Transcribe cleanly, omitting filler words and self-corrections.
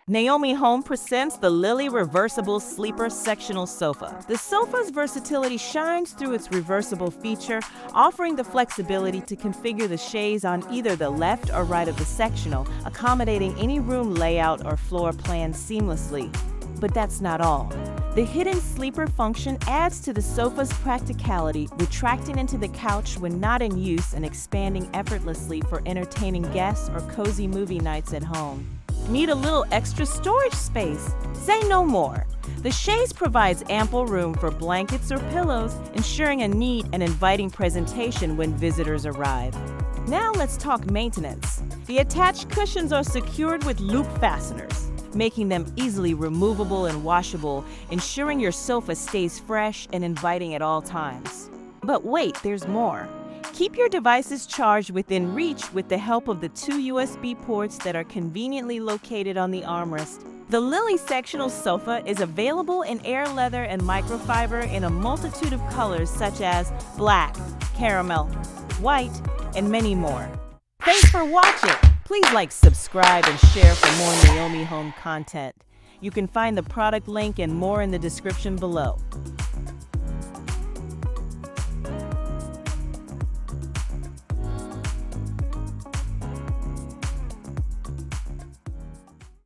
Naomi Home presents the Lily Reversible Sleeper Sectional Sofa. The sofa's versatility shines through its reversible feature, offering the flexibility to configure the chaise on either the left or right of the sectional, accommodating any room layout or floor plan seamlessly. But that's not all. The hidden sleeper function adds to the sofa's practicality, retracting into the couch when not in use and expanding effortlessly for entertaining guests or cozy movie nights at home. Need a little extra storage space? Say no more. The chaise provides ample room for blankets or pillows, ensuring a neat and inviting presentation when visitors arrive. Now let's talk maintenance. The attached cushions are secured with loop fasteners, making them easily removable and washable, ensuring your sofa stays fresh and inviting at all times. But wait, there's more. Keep your devices charged within reach with the help of the 2 USB ports that are conveniently located on the armrest. The Lily Sectional Sofa is available in air leather and microfiber in a multitude of colors such as black, caramel, white, and many more. Thanks for watching. Please like, subscribe, and share for more Naomi Home content. You can find the product link and more in the description below.